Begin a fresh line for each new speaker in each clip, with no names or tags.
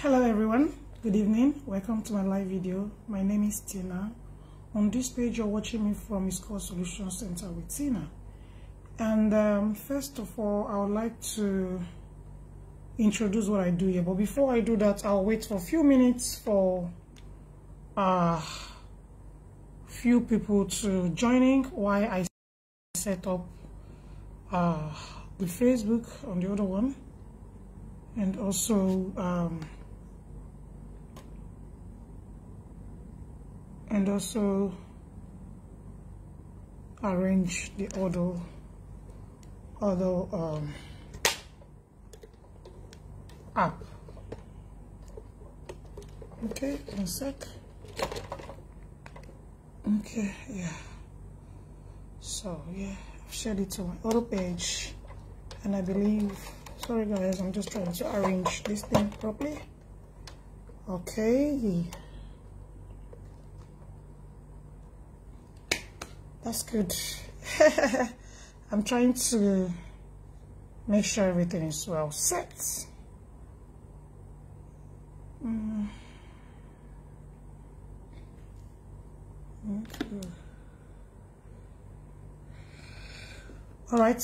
Hello everyone, good evening, welcome to my live video. My name is Tina. On this page you're watching me from is called Solution Center with Tina. And first of all, I would like to introduce what I do here, but before I do that, I'll wait for a few minutes for few people to joining while I set up the Facebook on the other one, and also arrange the other app. Okay, one sec. Okay, yeah. So yeah, I've shared it to my other page, and I believe, sorry guys, I'm just trying to arrange this thing properly. Okay, that's good. I'm trying to make sure everything is well set. Okay. All right,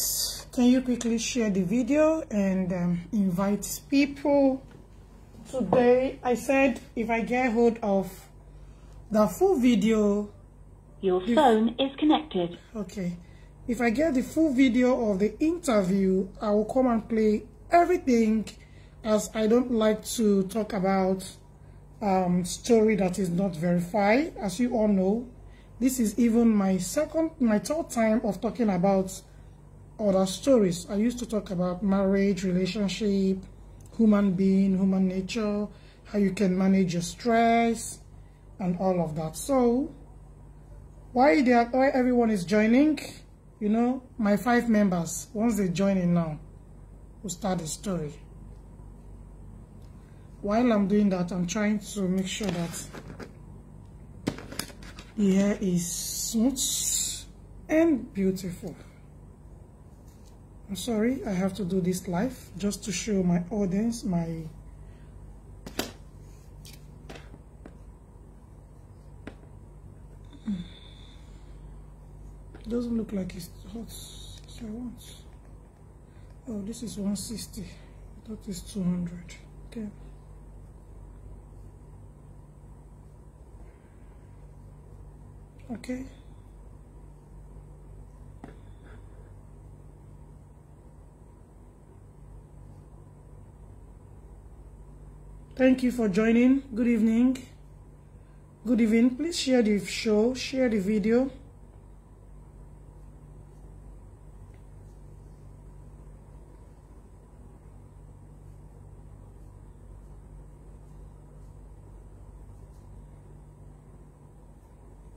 can you quickly share the video and invite people? Today I said if I get hold of the full video,
your phone is connected.
Okay, if I get the full video of the interview, I will come and play everything, as I don't like to talk about story that is not verified. As you all know, this is even my third time of talking about other stories. I used to talk about marriage, relationship, human being, human nature, how you can manage your stress, and all of that. So why everyone is joining, you know, my 5 members, once they join in now, we'll start the story. While I'm doing that, I'm trying to make sure that the hair is smooth and beautiful. I'm sorry, I have to do this live just to show my audience doesn't look like it's hot, so I want. Oh, this is 160. I thought it's 200. Okay. Okay. Thank you for joining. Good evening. Good evening. Please share the show, share the video.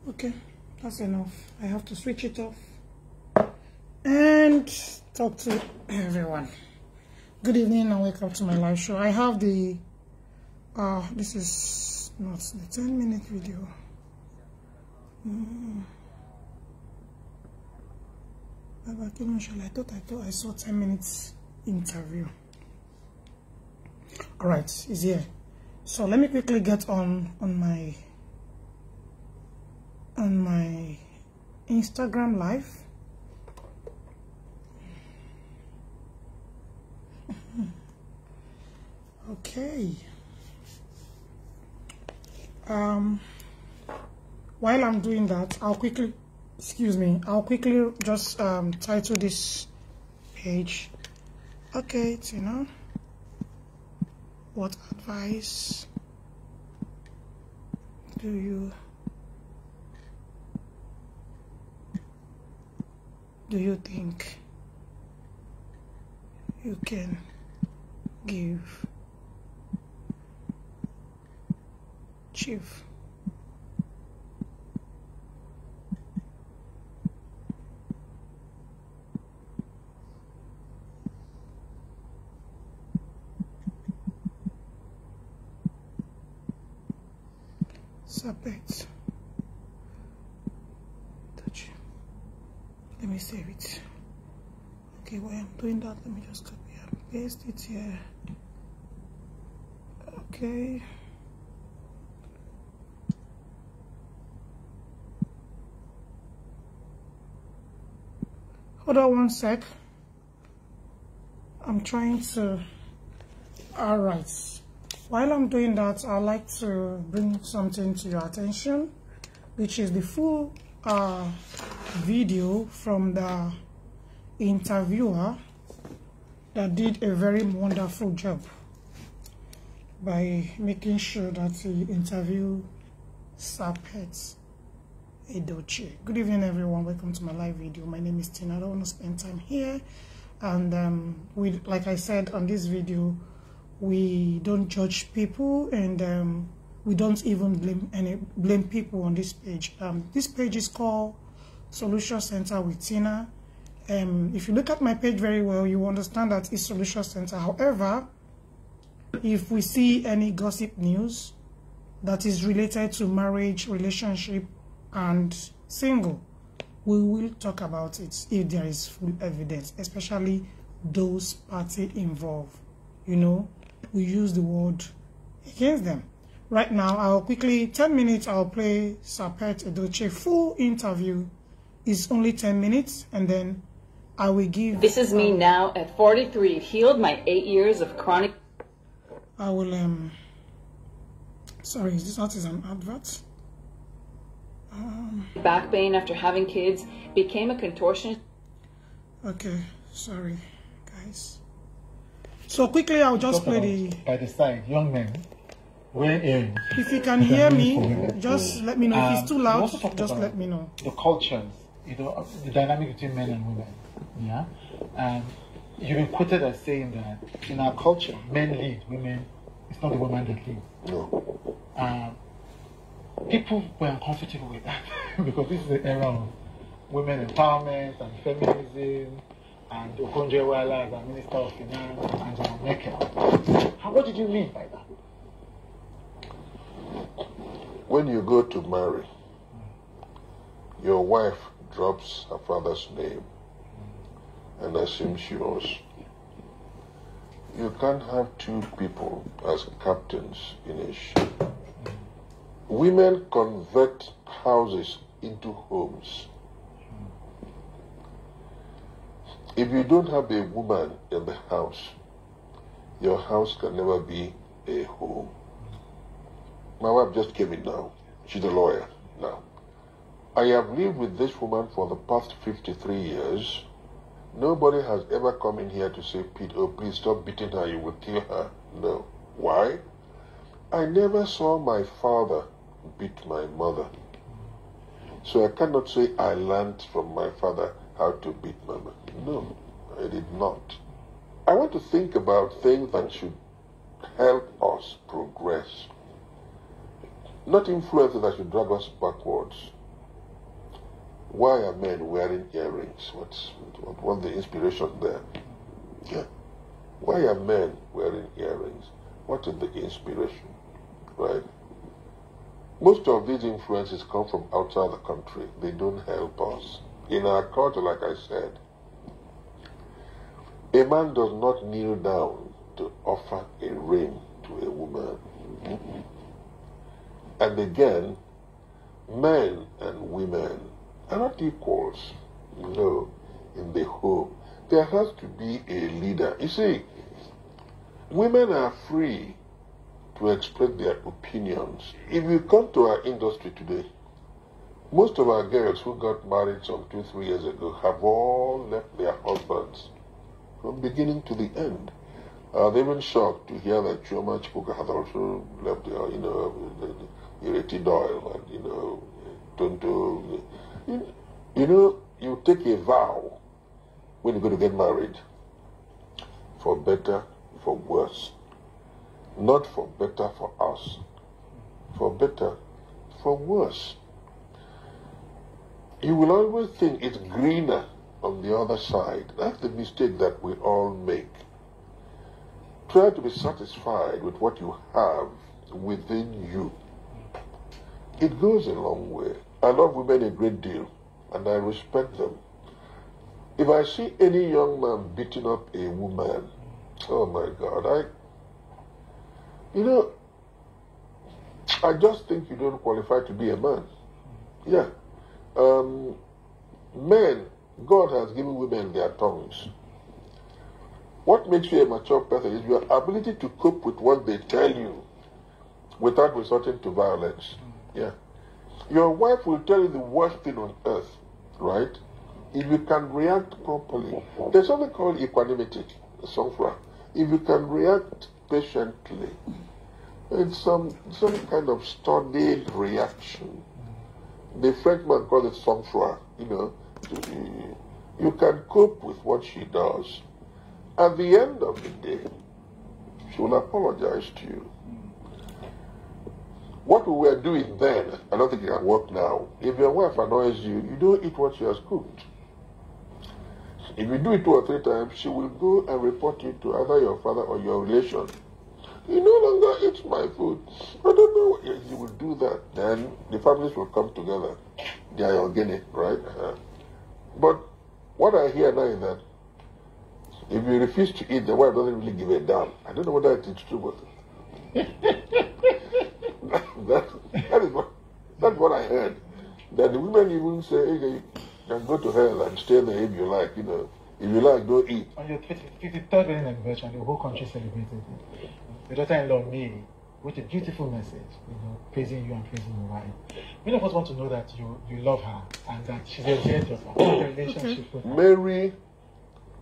Okay, that's enough. I have to switch it off and talk to everyone. Good evening and welcome to my live show. I have the this is not the 10-minute video. I thought I saw 10 minutes interview. All right, it's here. So let me quickly get on my Instagram live. Okay. While I'm doing that, I'll quickly just title this page. Okay, Tina, what advice do you think you can give Chief? Subject. Let me save it. Okay, while I'm doing that, let me just copy and paste it here. Okay. Okay. Hold on one sec. I'm trying to... Alright. While I'm doing that, I'd like to bring something to your attention, which is the full video from the interviewer that did a very wonderful job by making sure that he interviewed Sapet Edochie. Good evening, everyone. Welcome to my live video. My name is Tina. I don't want to spend time here. And like I said on this video, we don't judge people, and we don't even blame people on this page. This page is called Solution Center with Tina. If you look at my page very well, you understand that it's Solution Center. However, if we see any gossip news that is related to marriage, relationship, and single, we will talk about it if there is full evidence, especially those parties involved. You know, we use the word against them. Right now, I'll quickly, 10 minutes, I'll play Sapet Edochie full interview. It's only 10 minutes, and then I will give...
This is me now at 43, healed my 8 years of chronic...
I will, sorry, is this an advert?
Back pain after having kids, became a contortionist.
Okay, sorry, guys. So quickly, I'll just play the...
By the side, young men, wherein...
If you can hear me, just let me know. If it's too loud, just let me know.
The cultures, you know, the dynamic between men and women, yeah? And you've been quoted as saying that in our culture, men lead, women, it's not the women that lead. No. People were uncomfortable with that because this is the era of women empowerment and feminism, and Okonjo-Iweala as a Minister of Finance and Angela Merkel. What did you mean by that?
When you go to marry, your wife drops her father's name and assumes yours. You can't have two people as captains in a ship. Women convert houses into homes. If you don't have a woman in the house, your house can never be a home. My wife just came in now. She's a lawyer now. I have lived with this woman for the past 53 years. Nobody has ever come in here to say, Pete, oh, please stop beating her, you will kill her. No. Why? I never saw my father beat my mother. So I cannot say I learned from my father how to beat my mother. No, I did not. I want to think about things that should help us progress, not influences that should drag us backwards. Why are men wearing earrings? What's the inspiration there? Yeah. Why are men wearing earrings? What is the inspiration? Right? Most of these influences come from outside the country. They don't help us. In our culture, like I said, a man does not kneel down to offer a ring to a woman. And again, men and women are not equals. No, in the home. There has to be a leader. You see, women are free to express their opinions. If you come to our industry today, most of our girls who got married some 2-3 years ago have all left their husbands from beginning to the end. They've been shocked to hear that Chioma Chukwuka has also left her, you know, Ireti Doyle and, you know, Tonto. You know, you take a vow when you're going to get married, for better, for worse. Not for better for us, for better, for worse. You will always think it's greener on the other side. That's the mistake that we all make. Try to be satisfied with what you have within you. It goes a long way. I love women a great deal, and I respect them. If I see any young man beating up a woman, oh my God, you know, I just think you don't qualify to be a man. Yeah. Men, God has given women their tongues. What makes you a mature person is your ability to cope with what they tell you without resorting to violence. Yeah. Your wife will tell you the worst thing on earth, right? If you can react properly. There's something called equanimity, Songfra. If you can react patiently, it's some kind of studied reaction. The Frenchman calls it sang-froid, you know. You can cope with what she does. At the end of the day, she will apologize to you. What we were doing then, I don't think it can work now. If your wife annoys you, you don't eat what she has cooked. If you do it 2 or 3 times, she will go and report you to either your father or your relation. He no longer eats my food. I don't know what you will do that. Then the families will come together. They are organic, right? But what I hear now is that if you refuse to eat, the wife doesn't really give a damn. I don't know whether it is true, but that's what I heard. That the women even say, hey, you can go to hell and stay there if you like, you know. If you like, don't eat.
On your 53rd wedding anniversary, the whole country celebrated it. The daughter-in-law, May, with a beautiful message, you know, praising you and praising your wife. Many of us want to know that you love her and that she's a hairdresser. Relationship with her.
Mary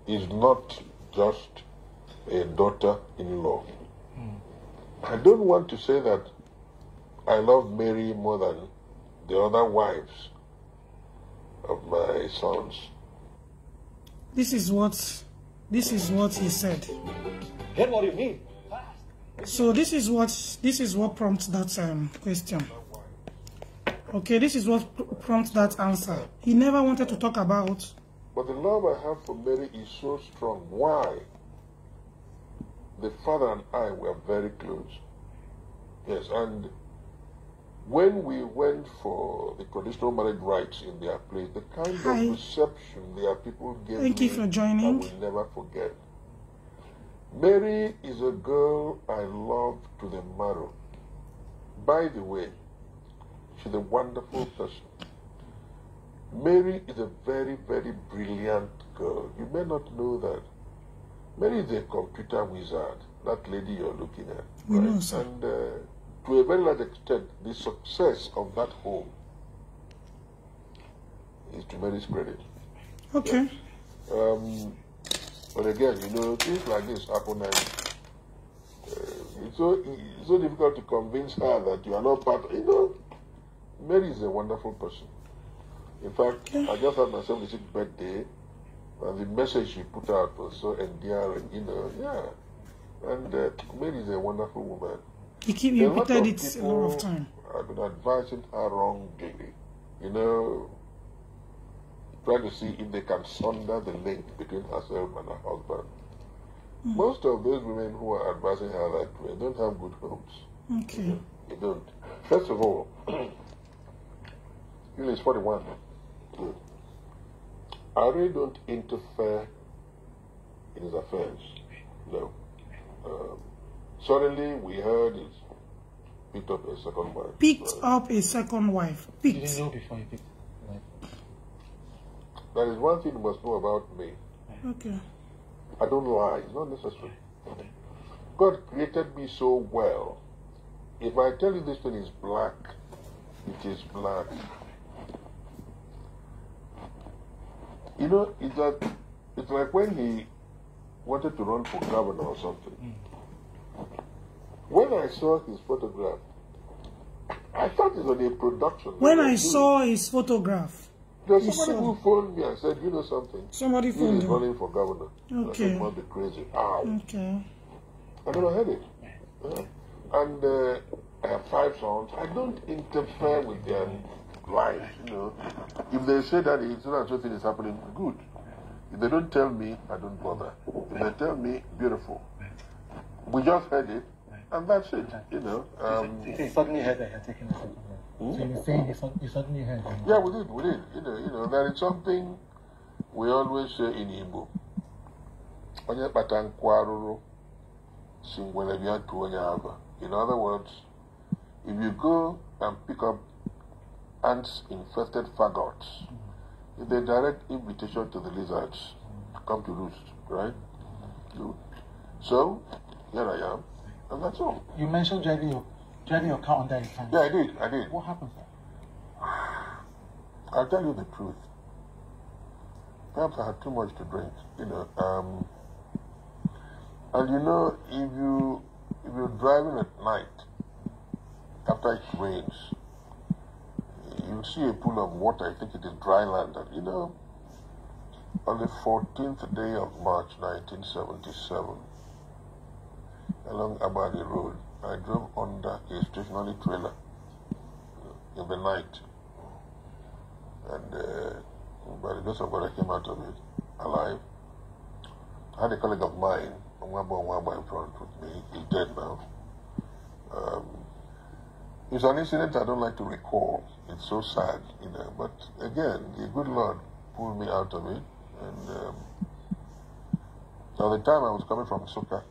is not just a daughter-in-law. I don't want to say that I love Mary more than the other wives of my sons.
This is what he said.
Get what you need.
So this is what prompts that question. Okay, this is what prompts that answer. He never wanted to talk about.
But the love I have for Mary is so strong. Why? The father and I were very close. Yes, and when we went for the traditional marriage rites in their place, the kind of reception their people gave
Thank you for joining.
I will never forget. Mary is a girl I love to the marrow. By the way, she's a wonderful person. Mary is a very, very brilliant girl. You may not know that. Mary is a computer wizard, that lady you're looking at.
We
right?
know, sir.
And to a very large extent, the success of that home is to Mary's credit.
Okay.
Yeah. But again, you know, things like this happen, and it's so difficult to convince her that you are not part. You know, Mary is a wonderful person. In fact, I just had my 76th birthday, and the message she put out was so endearing. You know, yeah. And Mary is a wonderful woman.
You repeated it a lot of time.
I've been advising her wrongly. You know, trying to see if they can sunder the link between herself and her husband. Most of those women who are advising her that way don't have good homes.
Okay.
They don't. First of all, Yul is 41. I really don't interfere in his affairs. No. Suddenly we heard he picked up a second wife.
Picked up a second wife.
You didn't know before you picked it.
There is one thing you must know about me.
Okay.
I don't lie. It's not necessary. God created me so well. If I tell you this thing is black, it is black. You know, it's like when he wanted to run for governor or something. When I saw his photograph, I thought it was a production.
When I saw his photograph,
there's somebody who phoned me and said, you know something?
Somebody phoned
you. Running for governor.
Okay.
I said, it must be crazy. Ow.
Okay.
I never heard it. And I have 5 sons. I don't interfere with their lives, you know. If they say that it's not something is happening, good. If they don't tell me, I don't bother. If they tell me, beautiful. We just heard it, and that's it, you know.
You suddenly heard that you're taking a second wife. So you're saying you suddenly heard that.
Yeah, we did. You know, there is something we always say in Igbo. Onye patankwaruru singwele bia tu onye aba. In other words, if you go and pick up ants-infested faggots, it's a direct invitation to the lizards to come to roost, right? Good. So, here I am, and that's all.
You mentioned driving your car under a tank.
Yeah, I did.
What happened there?
I'll tell you the truth. Perhaps I had too much to drink, and if you're driving at night, after it rains, you see a pool of water. I think it is dry land. And on the 14th day of March 1977, along Abadi Road, I drove under a stationary trailer in the night. And by the grace of God, I came out of it alive. I had a colleague of mine, Mwamba in front with me. He's dead now. It's an incident I don't like to recall. It's so sad, But again, the good Lord pulled me out of it. And at the time I was coming from Sukkah,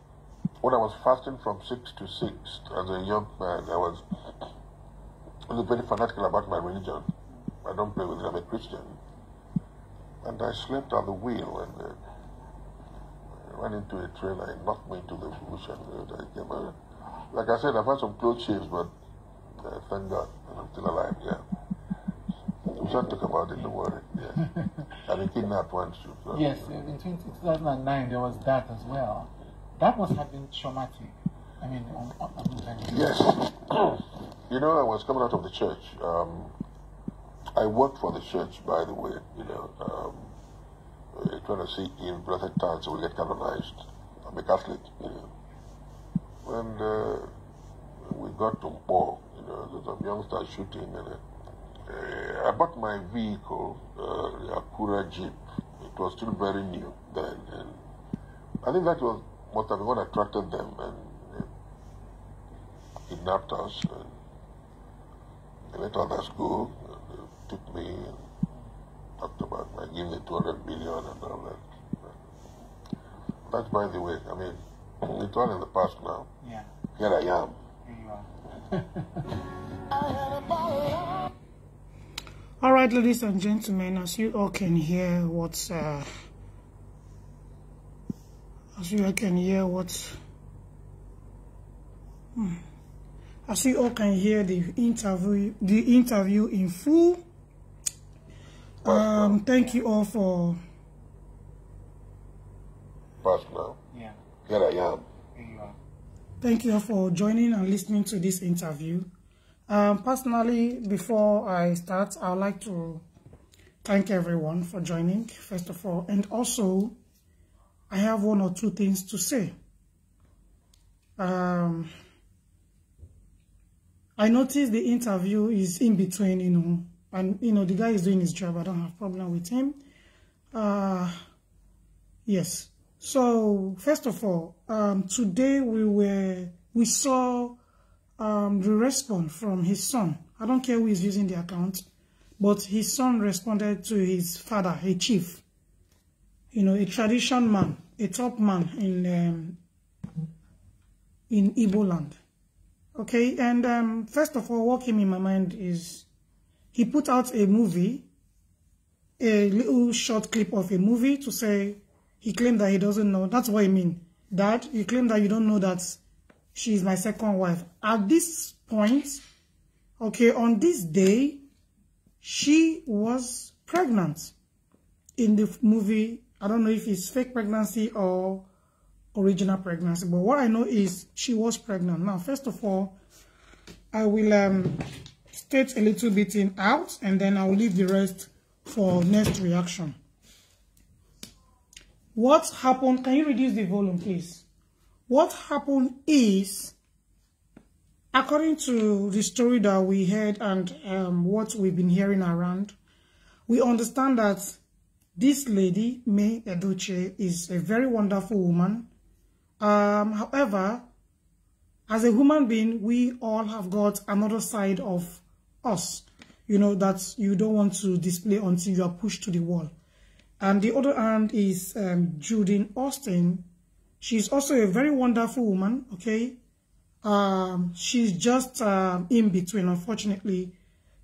when I was fasting from 6 to 6 as a young man, I was very fanatical about my religion. I don't play with it. I'm a Christian. And I slept at the wheel and ran into a trailer and knocked me into the bush. And I came out. Like I said, I've had some close shaves, but thank God I'm still alive. Yeah. We shall talk about it. Don't worry. Yeah. I've been kidnapped once too. So.
Yes, in 2009 there was that as well. That must have been traumatic. I mean,
yes. I was coming out of the church. I worked for the church, by the way, trying to see if blessed times will get canonized. I'm a Catholic, And we got to Mpo, there's some youngsters shooting, and I bought my vehicle, the Acura Jeep. It was still very new then, and I think that must have been what attracted them, and kidnapped us, and they let others go. Took me and talked about giving the 200 billion and all that. That's by the way. I mean, it's all in the past now.
Yeah.
Here I am.
Here you are.
All right, ladies and gentlemen, as you all can hear as you all can hear the interview in full. Thank you all for.
Past now.
Yeah.
Here I am.
Here you are.
Thank you all for joining and listening to this interview. Personally, before I start, I would like to thank everyone for joining, first of all, and also I have one or two things to say. I noticed the interview is in between, and the guy is doing his job. I don't have a problem with him. Yes. So first of all, today we saw the response from his son. I don't care who is using the account, but his son responded to his father, a chief, a tradition man, a top man in Igbo land. Okay, and first of all, what came in my mind is he put out a movie, a little short clip of a movie to say he claimed that he doesn't know. That's what I mean. Dad, you claim that you don't know that she is my second wife. At this point, okay, on this day, she was pregnant in the movie. I don't know if it's fake pregnancy or original pregnancy, but what I know is she was pregnant. Now, first of all, I will state a little bit out, and then I will leave the rest for next reaction. What happened? Can you reduce the volume, please? What happened is, according to the story that we heard and what we've been hearing around, we understand that this lady, May YulEdochie, is a very wonderful woman. However, as a human being, we all have got another side of us, that you don't want to display until you are pushed to the wall. And the other hand is Judyaustin. She's also a very wonderful woman, okay? She's just in between, unfortunately.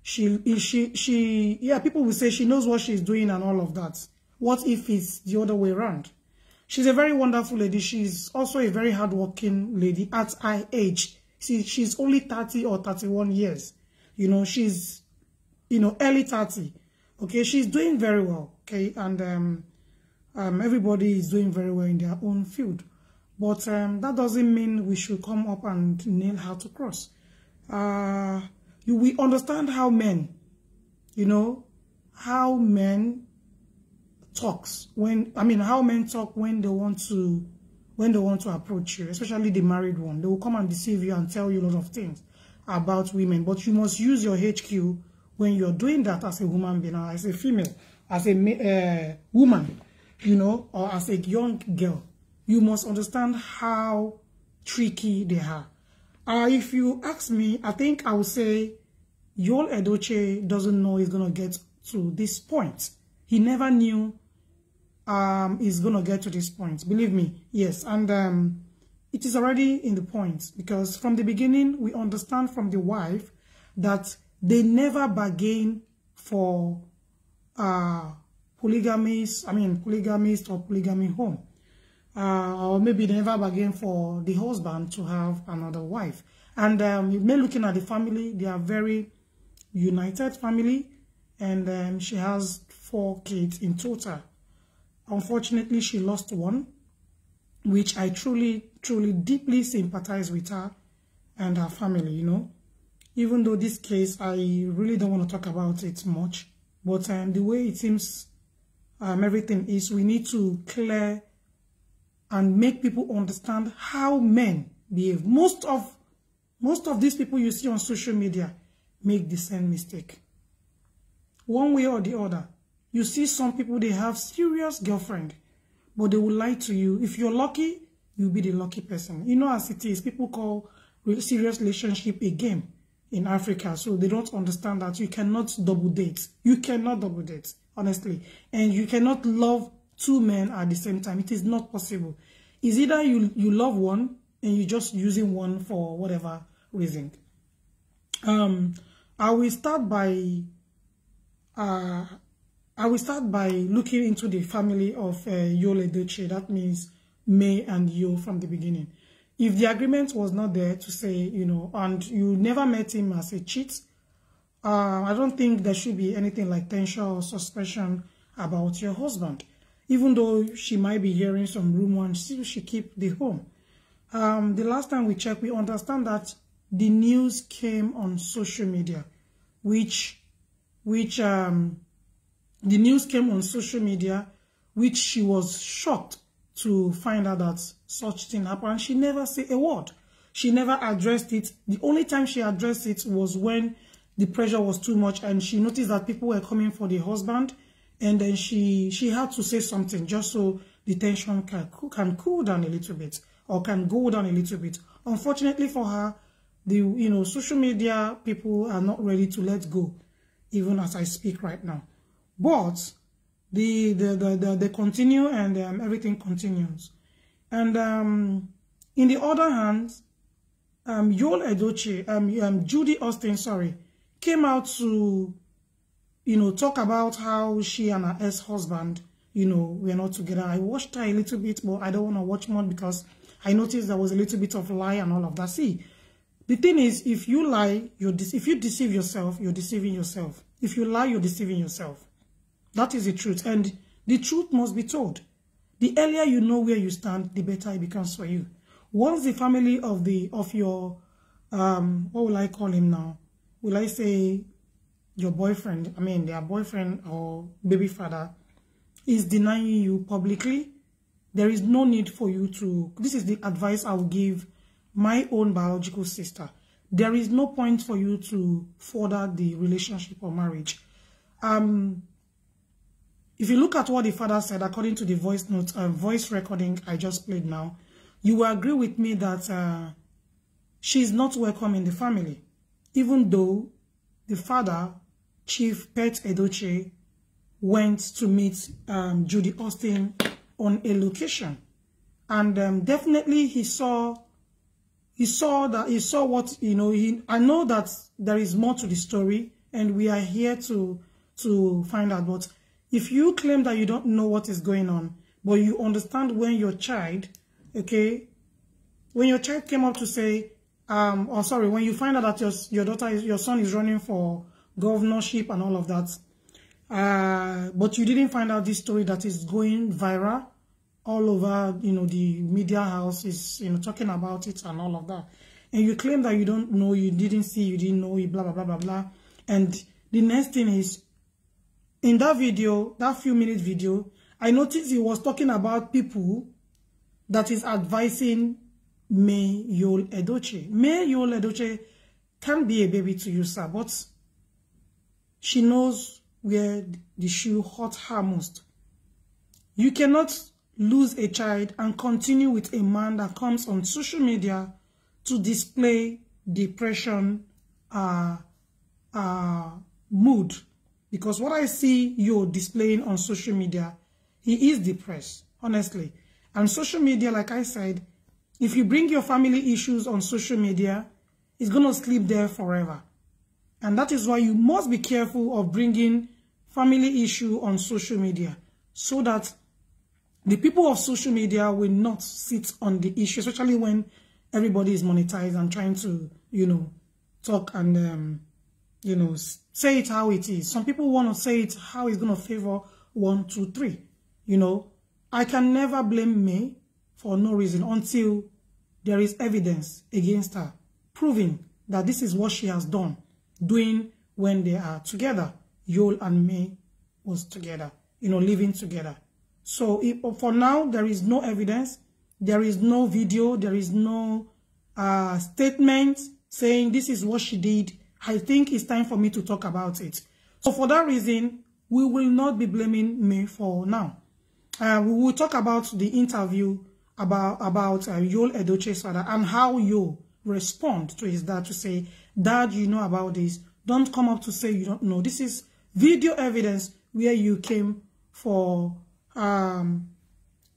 Yeah, people will say she knows what she's doing and all of that. What if it's the other way around? She's a very wonderful lady. She's also a very hardworking lady at her age. See, she's only 30 or 31 years. You know, she's, you know, early 30. Okay, she's doing very well. Okay, and everybody is doing very well in their own field. But that doesn't mean we should come up and nail her to cross. We understand how men, you know, how men talks how men talk when they want to approach you, especially the married one. They will come and deceive you and tell you a lot of things about women. But you must use your HQ when you're doing that as a woman being, as a female, as a woman, you know, or as a young girl. You must understand how tricky they are. If you ask me, I think I would say YulEdochie doesn't know he's going to get to this point. He never knew he's going to get to this point. Believe me, yes. And it is already in the point, because from the beginning, we understand from the wife that they never bargain for polygamist or polygamy home. Or maybe they never bargain for the husband to have another wife. And looking at the family, they are very united family, and she has 4 kids in total. Unfortunately, she lost one, which I truly, deeply sympathize with her and her family, you know. Even though this case, I really don't want to talk about it much, but the way it seems everything is, we need to clear and make people understand how men behave. Most of these people you see on social media make the same mistake. One way or the other. You see some people, they have serious girlfriend, but they will lie to you. If you're lucky, you'll be the lucky person. You know, as it is, people call serious relationship a game in Africa, so they don't understand that you cannot double date. You cannot double date, honestly. And you cannot love 2 men at the same time. It is not possible. It's either you love one and you're just using one for whatever reason. I will start by looking into the family of YulEdochie. That means May and Yul from the beginning. If the agreement was not there to say, you know, and you never met him as a cheat, I don't think there should be anything like tension or suspicion about your husband. Even though she might be hearing some rumors, still she keep the home. The last time we checked, we understand that the news came on social media, which the news came on social media, which she was shocked to find out that such thing happened. She never said a word. She never addressed it. The only time she addressed it was when the pressure was too much and she noticed that people were coming for the husband, and then she had to say something just so the tension can cool down a little bit, or can go down a little bit. Unfortunately for her, the social media people are not ready to let go, even as I speak right now. But they continue, and everything continues. And in the other hand, YulEdochie, Judyaustin, came out to talk about how she and her ex-husband, were not together. I watched her a little bit, but I don't want to watch more because I noticed there was a little bit of lie and all of that. See, the thing is, if you lie, if you deceive yourself, you're deceiving yourself. If you lie, you're deceiving yourself. That is the truth, and the truth must be told. The earlier you know where you stand, the better it becomes for you. Once the family of your what will I call him now? Will I say your boyfriend? I mean, their boyfriend or baby father is denying you publicly. There is no need for you to. This is the advice I will give my own biological sister. There is no point for you to further the relationship or marriage. If you look at what the father said, according to the voice recording I just played now, you will agree with me that she's not welcome in the family, even though the father, Chief Pet Edochie, went to meet Judyaustin on a location. And definitely he saw he saw what, you know, I know that there is more to the story, and we are here to find out. But if you claim that you don't know what is going on, but you understand when your child, okay, when your child came up to say, when you find out that your son is running for governorship and all of that, but you didn't find out this story that is going viral all over, you know, the media house is, you know, talking about it and all of that. And you claim that you don't know, you didn't see, you didn't know, blah, blah, blah, blah, blah. And the next thing is, in that video, that few minute video, I noticed he was talking about people that is advising May YulEdochie. May YulEdochie can be a baby to you, sir, but she knows where the shoe hurt her most. You cannot lose a child and continue with a man that comes on social media to display depression mood. Because what I see you displaying on social media, he is depressed, honestly. And social media, like I said, if you bring your family issues on social media, it's going to sleep there forever. And that is why you must be careful of bringing family issue on social media, so that the people of social media will not sit on the issue, especially when everybody is monetized and trying to, you know, talk and, you know, say it how it is. Some people want to say it how it's going to favor 1, 2, 3. You know, I can never blame May for no reason until there is evidence against her, proving that this is what she has done, doing when they are together. Yul and May was together, you know, living together. So for now, there is no evidence, there is no video, there is no statement saying this is what she did. I think it's time for me to talk about it. So for that reason, we will not be blaming May for now. We will talk about the interview about YulEdochie's father and how Yul respond to his dad to say, Dad, you know about this. Don't come up to say you don't know. This is video evidence where you came for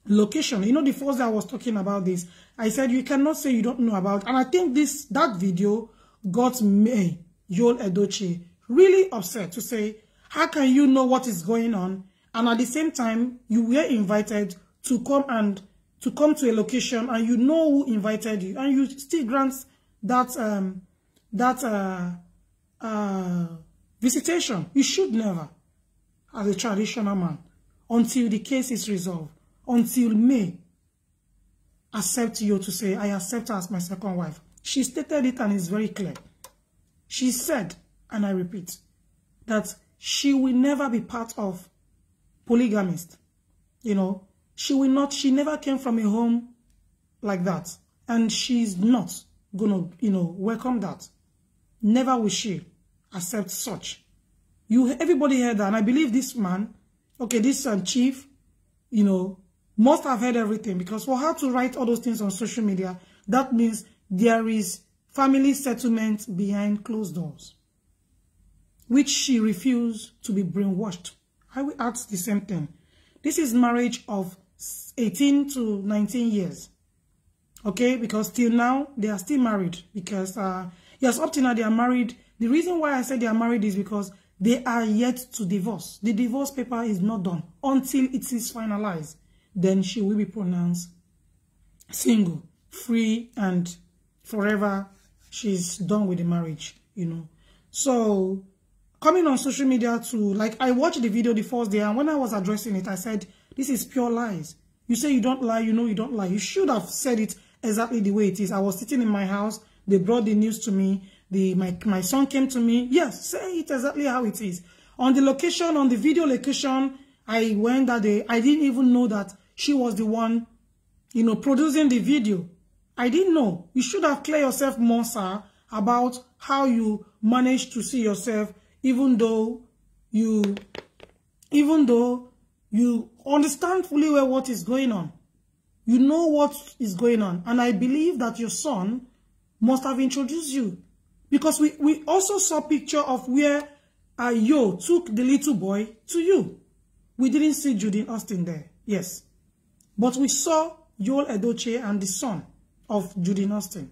location. You know, the first day I was talking about this, I said you cannot say you don't know about, and I think that video got May YulEdochie really upset to say, how can you know what is going on, and at the same time you were invited to come to a location, and you know who invited you, and you still grant that visitation. You should never, as a traditional man, until the case is resolved, until May accept you to say, I accept her as my second wife. She stated it and it's very clear. She said, and I repeat, that she will never be part of polygamist. You know, she never came from a home like that. And she's not gonna, you know, welcome that. Never will she accept such. Everybody heard that, and I believe this man, okay, this chief, you know, must have heard everything, because for her to write all those things on social media, that means there is family settlement behind closed doors, which she refused to be brainwashed. I will ask the same thing. This is marriage of 18 to 19 years, okay, because till now, they are still married, because, yes, up to now, they are married. The reason why I said they are married is because they are yet to divorce. The divorce paper is not done until it is finalized. Then she will be pronounced single, free, and forever she's done with the marriage, you know. So, coming on social media to, like, I watched the video the first day, and when I was addressing it, I said, this is pure lies. You say you don't lie, you know you don't lie. You should have said it exactly the way it is. I was sitting in my house, they brought the news to me, my son came to me. Yes, say it exactly how it is. On the location, on the video location, I went that day. I didn't even know that she was the one, you know, producing the video. I didn't know. You should have cleared yourself more, sir, about how you managed to see yourself, even though you understand fully well what is going on. You know what is going on. And I believe that your son must have introduced you. Because we also saw a picture of where Yo took the little boy to you. We didn't see Judyaustin there, yes. But we saw YulEdochie and the son of Judyaustin.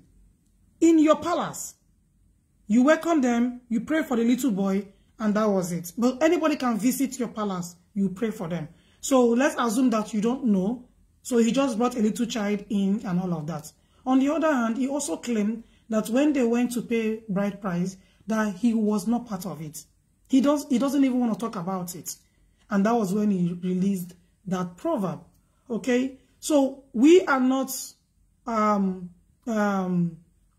in your palace. You welcome them, you pray for the little boy, and that was it. But anybody can visit your palace, you pray for them. So let's assume that you don't know. So he just brought a little child in and all of that. On the other hand, he also claimed that when they went to pay bride price, that he was not part of it. He doesn't even want to talk about it. And that was when he released that proverb. Okay? So we are not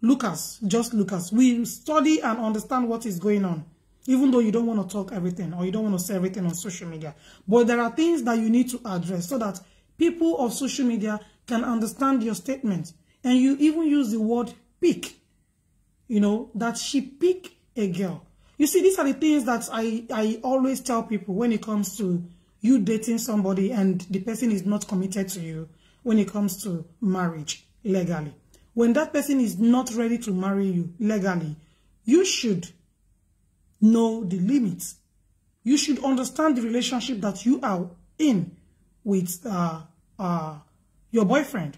lookers, just lookers. We study and understand what is going on. Even though you don't want to talk everything or you don't want to say everything on social media. But there are things that you need to address so that people of social media can understand your statement. And you even use the word pick. You know, that she picked a girl. You see, these are the things that I always tell people when it comes to you dating somebody and the person is not committed to you when it comes to marriage legally. When that person is not ready to marry you legally, you should know the limits. You should understand the relationship that you are in with your boyfriend.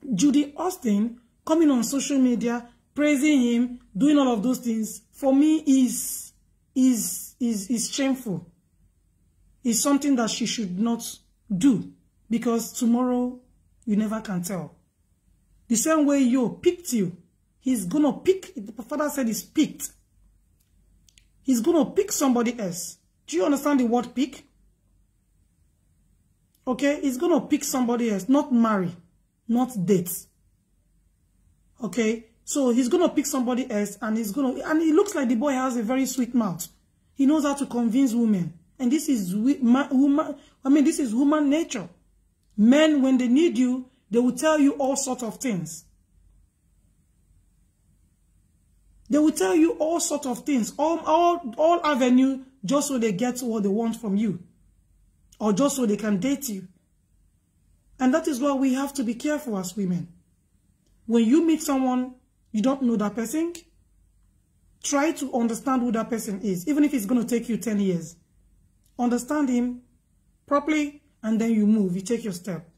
Judyaustin coming on social media, praising him, doing all of those things, for me is shameful. It's something that she should not do, because tomorrow you never can tell. The same way Yo picked you, he's gonna pick. The father said he's picked. He's gonna pick somebody else. Do you understand the word pick? Okay, he's gonna pick somebody else, not marry, not date. Okay, so he's gonna pick somebody else, and it looks like the boy has a very sweet mouth. He knows how to convince women, and this is this is human nature. Men, when they need you, they will tell you all sorts of things. They will tell you all sorts of things, all avenue, just so they get what they want from you, or just so they can date you. And that is why we have to be careful as women. When you meet someone, you don't know that person, try to understand who that person is, even if it's going to take you 10 years. Understand him properly, and then you move, you take your step.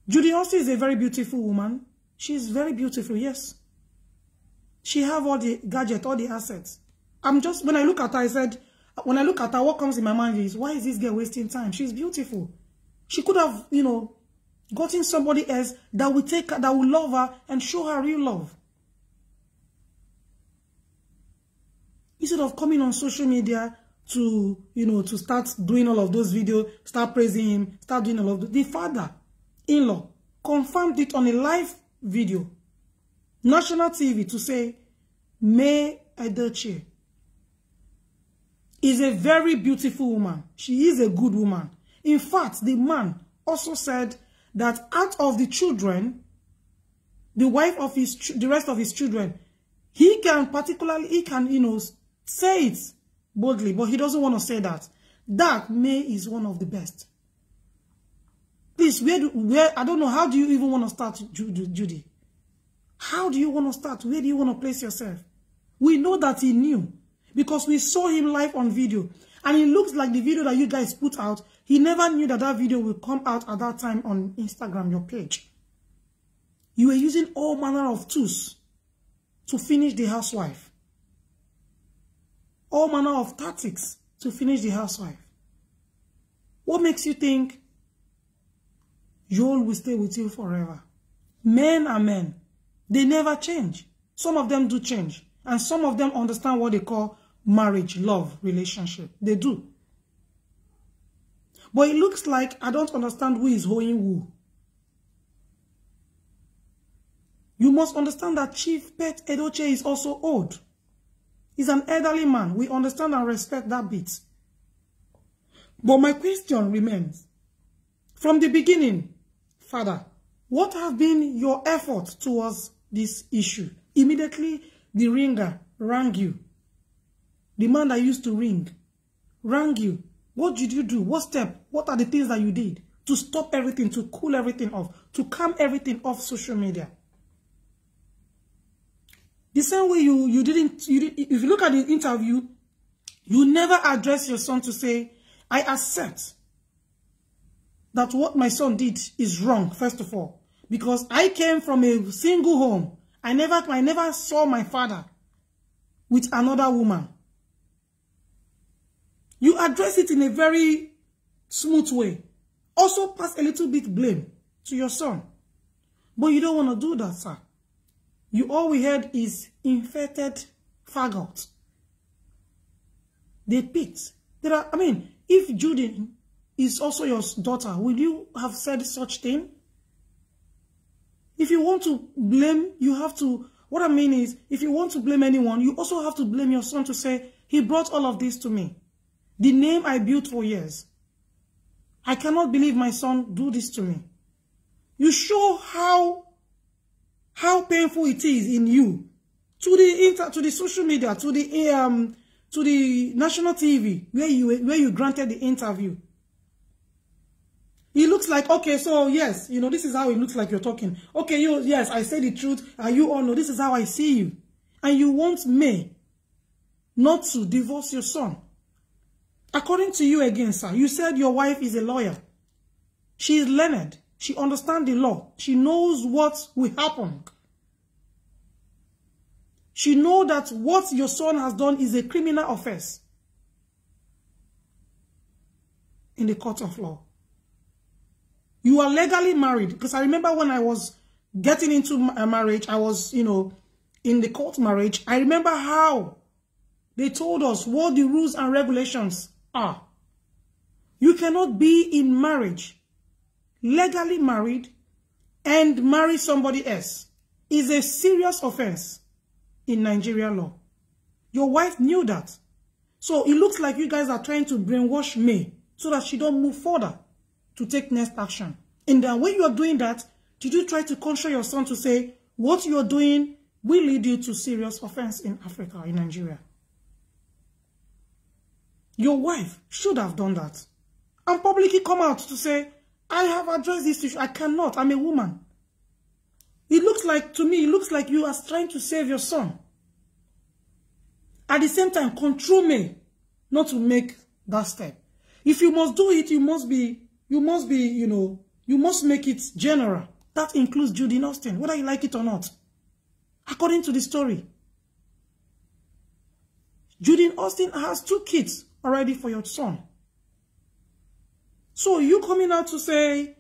Judyaustin is a very beautiful woman. She's very beautiful, yes. She have all the gadgets, all the assets. When I look at her, when I look at her, what comes in my mind is, why is this girl wasting time? She's beautiful. She could have, gotten somebody else that will take her, that will love her and show her real love. Instead of coming on social media to, to start doing all of those videos, start praising him, start doing all of the father-in-law confirmed it on a live video, national TV, to say, May YulEdochie is a very beautiful woman. She is a good woman. In fact, the man also said that out of the children, the wife of the rest of his children, he can, say it boldly, but he doesn't want to say that. That May is one of the best. Please, I don't know, how do you even want to start, Judy? How do you want to start? Where do you want to place yourself? We know that he knew, because we saw him live on video. And it looks like the video that you guys put out, he never knew that that video will come out at that time on Instagram, your page. You were using all manner of tools to finish the housewife. All manner of tactics to finish the housewife. What makes you think Yul will stay with you forever? Men are men. They never change. Some of them do change. And some of them understand what they call marriage, love, relationship. They do. But it looks like I don't understand who is hoeing who. You must understand that Chief Pet Edochie is also old. He's an elderly man. We understand and respect that bit. But my question remains, from the beginning, Father, what have been your efforts towards this issue? Immediately, the ringer rang you. The man that used to ring rang you. What did you do? What step? What are the things that you did to stop everything, to cool everything off, to calm everything off social media? The same way you didn't, if you look at the interview, you never address your son to say, I accept that what my son did is wrong, first of all. Because I came from a single home. I never saw my father with another woman. You address it in a very smooth way. Also pass a little bit blame to your son. But you don't want to do that, sir. All we heard is infected faggot. They picked. If Judy is also your daughter, will you have said such thing? If you want to blame, you have to. What I mean is, if you want to blame anyone, you also have to blame your son to say, he brought all of this to me. The name I built for years. I cannot believe my son do this to me. You show how painful it is in you to the social media, to the national TV where you granted the interview. It looks like, okay, so yes, this is how it looks like you're talking. Okay, yes, I say the truth, and you all know this is how I see you. And you want me not to divorce your son. According to you again, sir, you said your wife is a lawyer. She is learned. She understands the law. She knows what will happen. She knows that what your son has done is a criminal offense in the court of law. You are legally married. Because I remember when I was getting into a marriage, I was, in the court marriage. I remember how they told us what the rules and regulations are. You cannot be in marriage, legally married, and marry somebody else. It's a serious offense in Nigerian law. Your wife knew that. So it looks like you guys are trying to brainwash me so that she don't move further to take next action. And then when you are doing that, did you try to control your son to say, what you are doing will lead you to serious offense in Africa, in Nigeria? Your wife should have done that. And publicly come out to say, I have addressed this issue. I cannot. I'm a woman. It looks like, to me, it looks like you are trying to save your son. At the same time, control me not to make that step. If you must do it, you must make it general. That includes Judyaustin, whether you like it or not. According to the story, Judyaustin has 2 kids already for your son. So you coming out to say,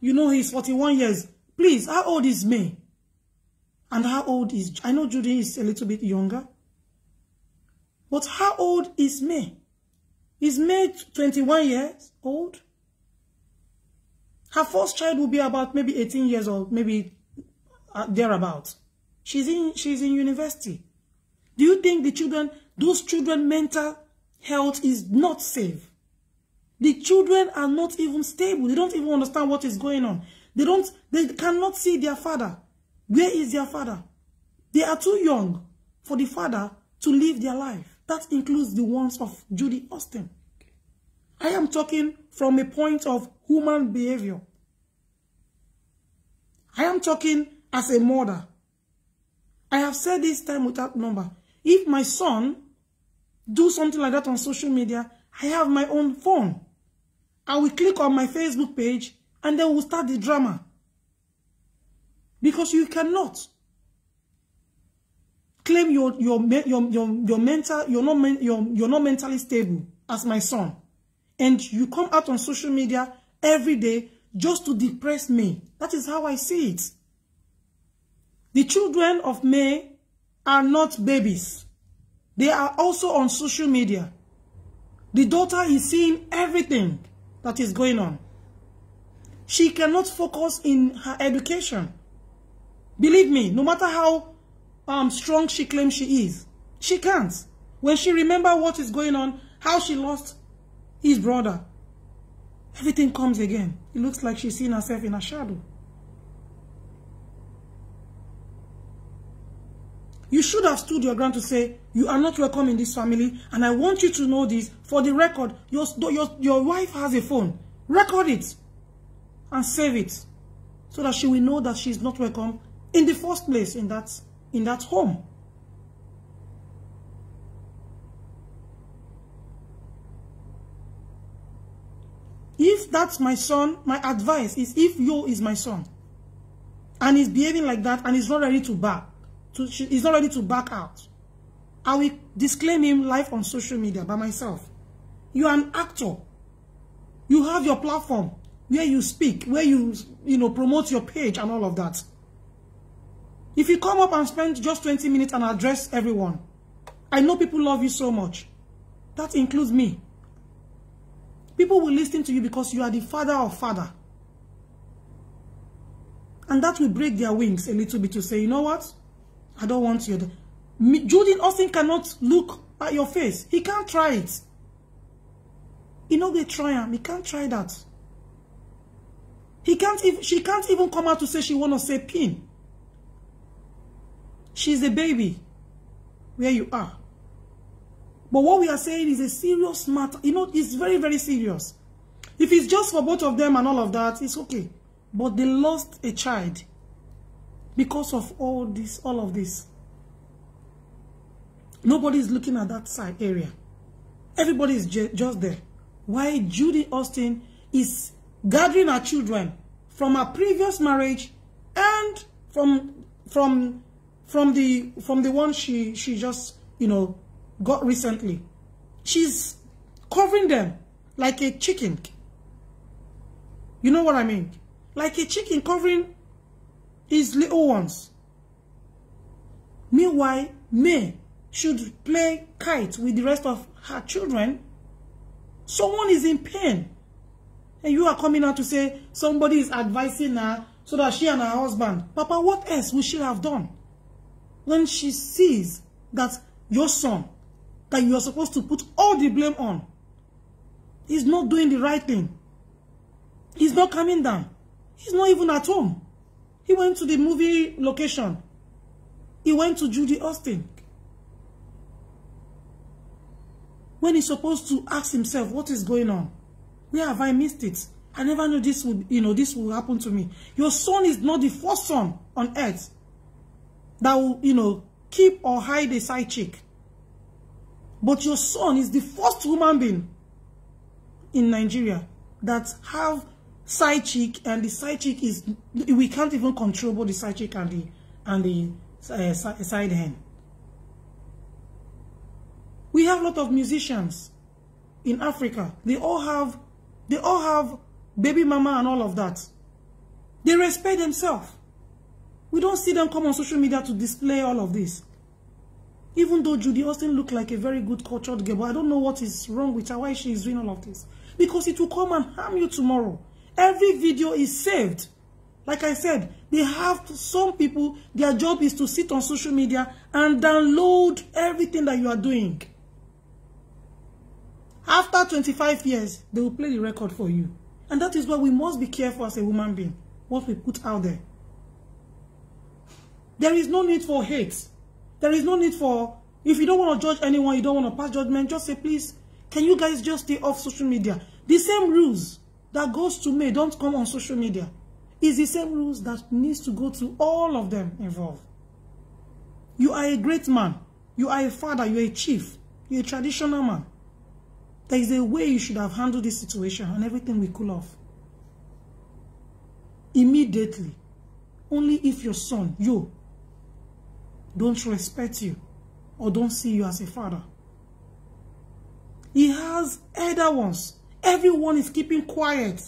he's 41 years. Please, how old is May? And how old is... I know Judy is a little bit younger. But how old is May? Is May 21 years old? Her first child will be about maybe 18 years or maybe thereabouts. She's in university. Do you think those children mental health is not safe? The children are not even stable. They don't even understand what is going on. They cannot see their father. Where is their father? They are too young for the father to live their life. That includes the ones of Judyaustin. I am talking from a point of human behavior. I am talking as a mother. I have said this time without number. If my son do something like that on social media, I have my own phone. I will click on my Facebook page and then we'll start the drama. Because you cannot claim you're not mentally stable as my son. And you come out on social media every day just to depress me. That is how I see it. The children of May are not babies. They are also on social media. The daughter is seeing everything that is going on. She cannot focus in her education. Believe me, no matter how strong she claims she is, she can't. When she remembers what is going on, how she lost his brother, everything comes again. It looks like she's seeing herself in a shadow. You should have stood your ground to say, you are not welcome in this family, and I want you to know this. For the record, your wife has a phone. Record it and save it so that she will know that she's not welcome in the first place in that home. If that's my son, my advice is, if Yul is my son and he's behaving like that and he's not ready to back, he's not ready to back out, I will disclaim him live on social media by myself. You are an actor. You have your platform where you speak, where you promote your page and all of that. If you come up and spend just 20 minutes and address everyone, I know people love you so much. That includes me. People will listen to you because you are the father of father. And that will break their wings a little bit to say, you know what? I don't want you. Judyaustin cannot look at your face. He can't try it. You know they try him. He can't try that. She can't even come out to say she want to say pin. She's a baby where you are. But what we are saying is a serious matter. You know, it's very, very serious. If it's just for both of them and all of that, it's okay. But they lost a child because of all of this. Nobody's looking at that side area. Everybody is just there. Why Judyaustin is gathering her children from her previous marriage and from the one she just, got recently. She's covering them like a chicken. You know what I mean? Like a chicken covering his little ones. Meanwhile, May should play kite with the rest of her children. Someone is in pain. And you are coming out to say somebody is advising her so that she and her husband. Papa, what else would she have done? When she sees that your son, that you are supposed to put all the blame on, he's not doing the right thing. He's not coming down. He's not even at home. He went to the movie location. He went to Judyaustin. When he's supposed to ask himself, what is going on? Where have I missed it? I never knew this would, this will happen to me. Your son is not the first son on earth that will, keep or hide a side chick. But your son is the first human being in Nigeria that have side chick, and the side chick is, we can't even control both the side chick and the side hen. We have a lot of musicians in Africa. They all have baby mama and all of that. They respect themselves. We don't see them come on social media to display all of this. Even though Judyaustin looked like a very good cultured girl, but I don't know what is wrong with her, why she is doing all of this. Because it will come and harm you tomorrow. Every video is saved. Like I said, they have some people, their job is to sit on social media and download everything that you are doing. After 25 years, they will play the record for you. And that is why we must be careful as a human being, what we put out there. There is no need for hate. There is no need for, if you don't want to judge anyone, you don't want to pass judgment, just say, please, can you guys just stay off social media? The same rules that goes to me, don't come on social media, is the same rules that needs to go to all of them involved. You are a great man. You are a father. You are a chief. You are a traditional man. There is a way you should have handled this situation and everything will cool off. Immediately. Only if your son, you, don't respect you or don't see you as a father. He has elder ones. Everyone is keeping quiet.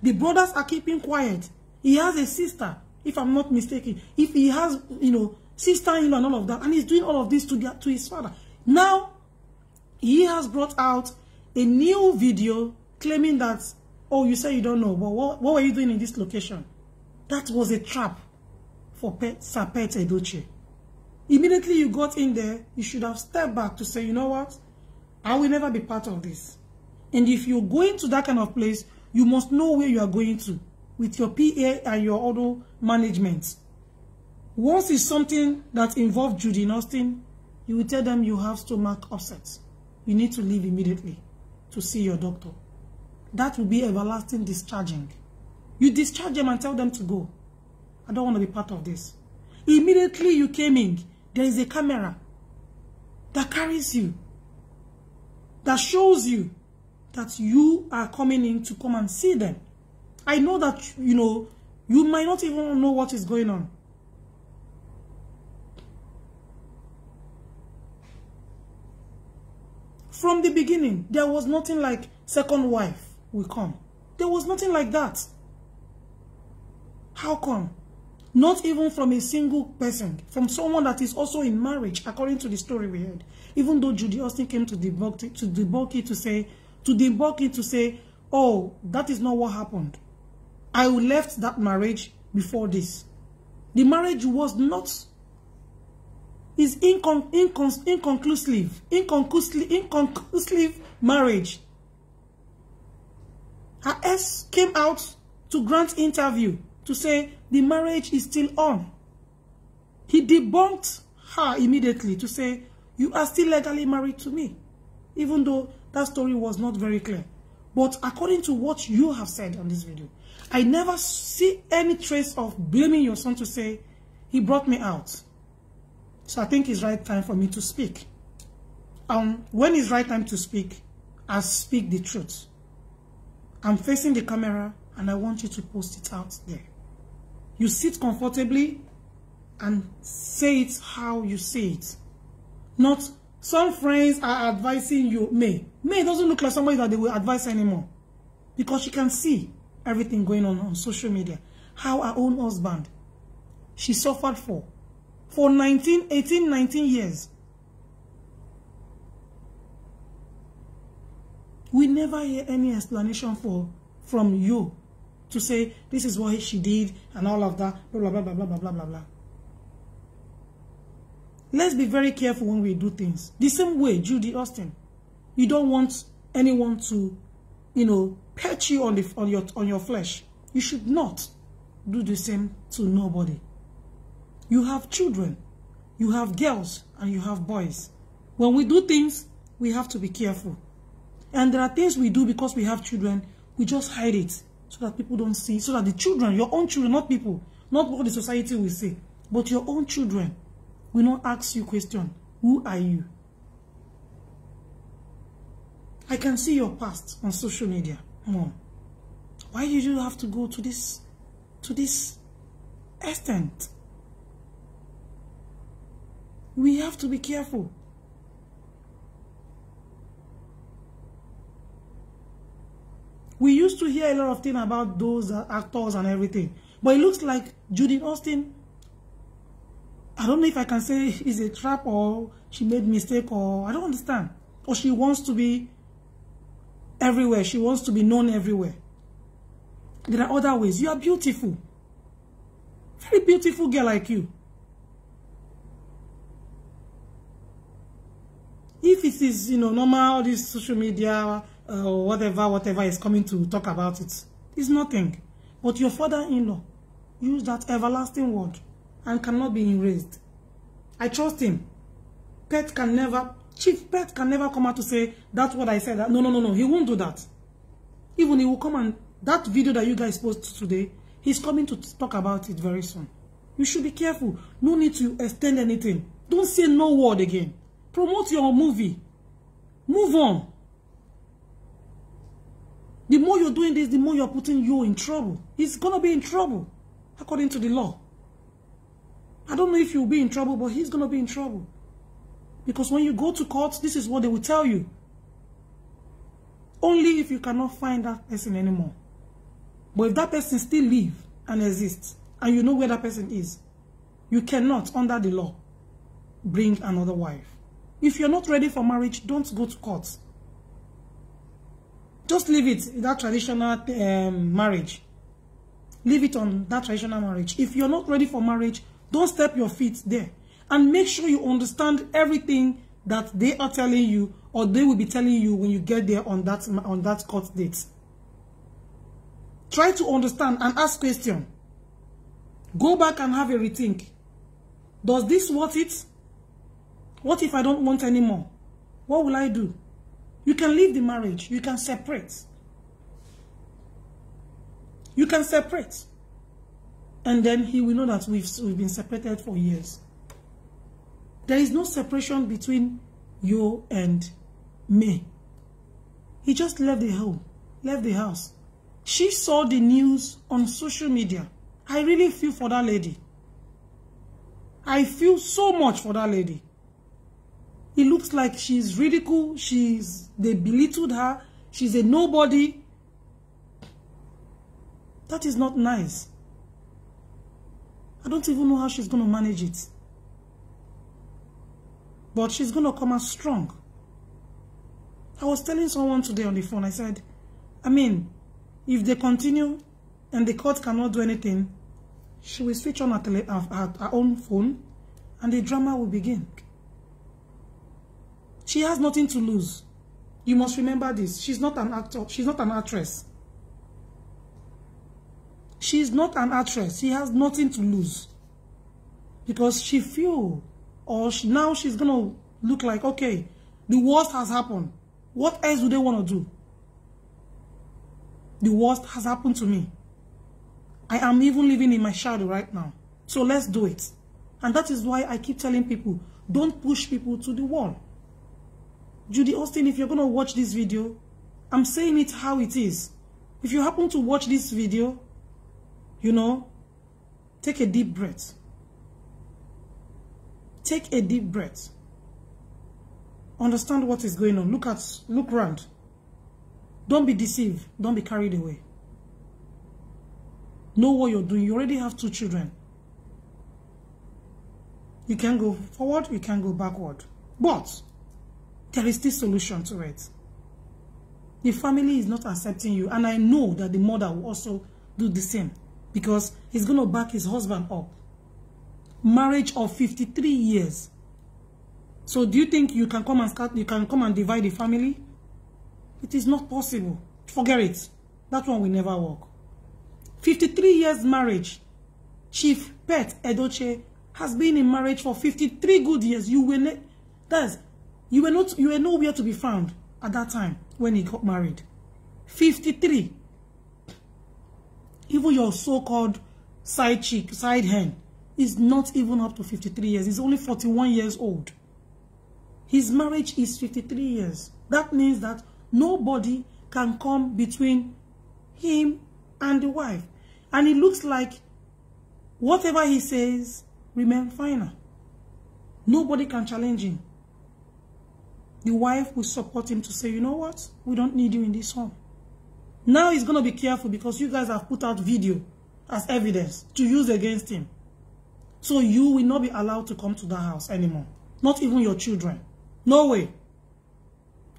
The brothers are keeping quiet. He has a sister, if I'm not mistaken. If he has, sister-in-law and all of that, and he's doing all of this to his father. Now, he has brought out a new video claiming that, oh, you say you don't know, but what were you doing in this location? That was a trap for Sir Pet Edochie. Immediately you got in there, you should have stepped back to say, you know what? I will never be part of this. And if you're going to that kind of place, you must know where you are going to with your PA and your other management. Once it's something that involves Judyaustin, you will tell them you have stomach upset. You need to leave immediately to see your doctor. That will be everlasting discharging. You discharge them and tell them to go. I don't want to be part of this. Immediately you came in, there is a camera that carries you, that shows you that you are coming in to come and see them. I know that, you know, you might not even know what is going on. From the beginning, there was nothing like second wife will come. There was nothing like that. How come? Not even from a single person, from someone that is also in marriage, according to the story we heard. Even though Judyaustin came to debunk it, to say, oh, that is not what happened. I left that marriage before this. The marriage was not, is inconclusive marriage. Her ex came out to grant interview to say the marriage is still on. He debunked her immediately to say, you are still legally married to me, even though that story was not very clear. But according to what you have said on this video, I never see any trace of blaming your son to say, he brought me out. So I think it's right time for me to speak. When it's right time to speak, I'll speak the truth. I'm facing the camera and I want you to post it out there. You sit comfortably and say it how you say it. Not some friends are advising you. May doesn't look like somebody that they will advise anymore, because she can see everything going on social media. How her own husband, she suffered for 18, 19 years. We never hear any explanation from you to say this is what she did and all of that, blah, blah, blah, blah, blah, blah, blah, blah. Let's be very careful when we do things. The same way, Judyaustin, you don't want anyone to, you know, pet you on your flesh. You should not do the same to nobody. You have children, you have girls, and you have boys. When we do things, we have to be careful. And there are things we do because we have children, we just hide it so that people don't see, so that the children, your own children, not people, not what the society will say, but your own children will not ask you question, who are you? I can see your past on social media. Mom, why did you have to go to this extent? We have to be careful. We used to hear a lot of things about those actors and everything. But it looks like Judyaustin, I don't know if I can say it's a trap or she made mistake, or I don't understand. Or she wants to be everywhere. She wants to be known everywhere. There are other ways. You are beautiful. Very beautiful girl like you. If it is, you know, normal, this social media, whatever is coming to talk about it, it's nothing. But your father-in-law used that everlasting word and cannot be erased. I trust him. Chief Pet can never come out to say, that's what I said. No. He won't do that. Even he will come and, that video that you guys posted today, he's coming to talk about it very soon. You should be careful. No need to extend anything. Don't say no word again. Promote your movie. Move on. The more you're doing this, the more you're putting you in trouble. He's going to be in trouble, according to the law. I don't know if you'll be in trouble, but he's going to be in trouble. Because when you go to court, this is what they will tell you. Only if you cannot find that person anymore. But if that person still lives and exists, and you know where that person is, you cannot, under the law, bring another wife. If you're not ready for marriage, don't go to court. Just leave it in that traditional marriage. Leave it on that traditional marriage. If you're not ready for marriage, don't step your feet there. And make sure you understand everything that they are telling you, or they will be telling you when you get there on that court date. Try to understand and ask questions. Go back and have a rethink. Does this worth it? What if I don't want anymore? What will I do? You can leave the marriage. You can separate. You can separate. And then he will know that we've been separated for years. There is no separation between you and me. He just left the home, left the house. She saw the news on social media. I really feel for that lady. I feel so much for that lady. It looks like she's ridiculed. They belittled her. She's a nobody. That is not nice. I don't even know how she's going to manage it. But she's going to come out strong. I was telling someone today on the phone, I said, I mean, if they continue and the court cannot do anything, she will switch on her own phone and the drama will begin. She has nothing to lose. You must remember this. She's not an actor. She's not an actress. She's not an actress. She has nothing to lose. Because she feels, or now she's going to look like, okay, the worst has happened. What else do they want to do? The worst has happened to me. I am even living in my shadow right now. So let's do it. And that is why I keep telling people, don't push people to the wall. Judyaustin, if you're going to watch this video, I'm saying it how it is. If you happen to watch this video, you know, take a deep breath. Take a deep breath. Understand what is going on. Look around. Don't be deceived. Don't be carried away. Know what you're doing. You already have 2 children. You can go forward, you can go backward. But there is this solution to it. The family is not accepting you. And I know that the mother will also do the same. Because he's going to back his husband up. Marriage of 53 years. So do you think you can come and divide the family? It is not possible. Forget it. That one will never work. 53 years marriage. Chief Pet Edochie has been in marriage for 53 good years. You were nowhere to be found at that time when he got married. 53. Even your so-called side chick, side hen, is not even up to 53 years. He's only 41 years old. His marriage is 53 years. That means that nobody can come between him and the wife. And it looks like whatever he says remains final. Nobody can challenge him. The wife will support him to say, you know what? We don't need you in this home. Now he's going to be careful because you guys have put out video as evidence to use against him. So you will not be allowed to come to that house anymore. Not even your children. No way.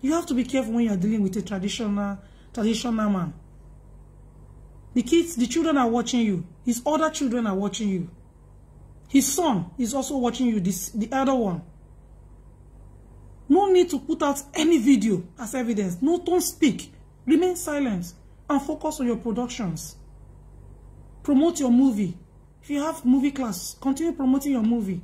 You have to be careful when you're dealing with a traditional man. The children are watching you. His other children are watching you. His son is also watching you, the elder one. No need to put out any video as evidence. No, don't speak. Remain silent and focus on your productions. Promote your movie. If you have movie class, continue promoting your movie.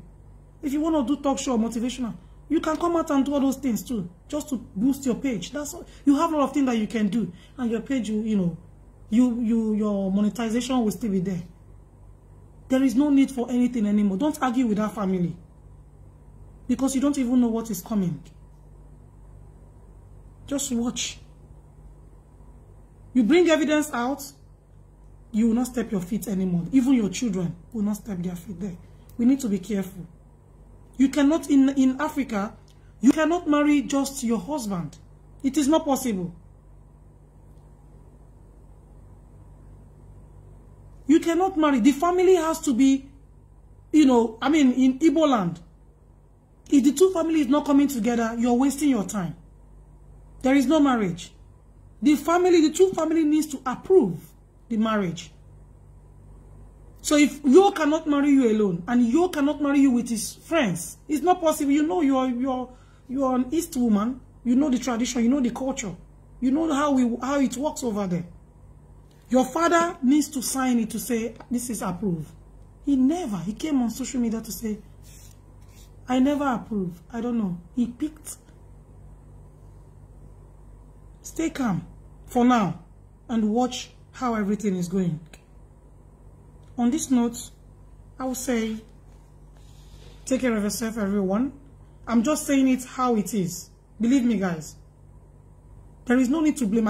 If you want to do talk show or motivational, you can come out and do all those things too, just to boost your page. That's all. You have a lot of things that you can do, and your page, your monetization will still be there. There is no need for anything anymore. Don't argue with that family, because you don't even know what is coming. Just watch. You bring evidence out, you will not step your feet anymore. Even your children will not step their feet there. We need to be careful. You cannot, in Africa, you cannot marry just your husband. It is not possible. You cannot marry. The family has to be, in Igbo land. If the 2 families not coming together, you're wasting your time. There is no marriage. The 2 families needs to approve the marriage. So if you cannot marry you alone, and you cannot marry you with his friends, it's not possible. You know you're an East woman. You know the tradition. You know the culture. You know how it works over there. Your father needs to sign it to say this is approved. He came on social media to say, I never approve. I don't know. He picked. Stay calm for now and watch how everything is going. On this note, I will say, take care of yourself, everyone. I'm just saying it how it is. Believe me, guys. There is no need to blame.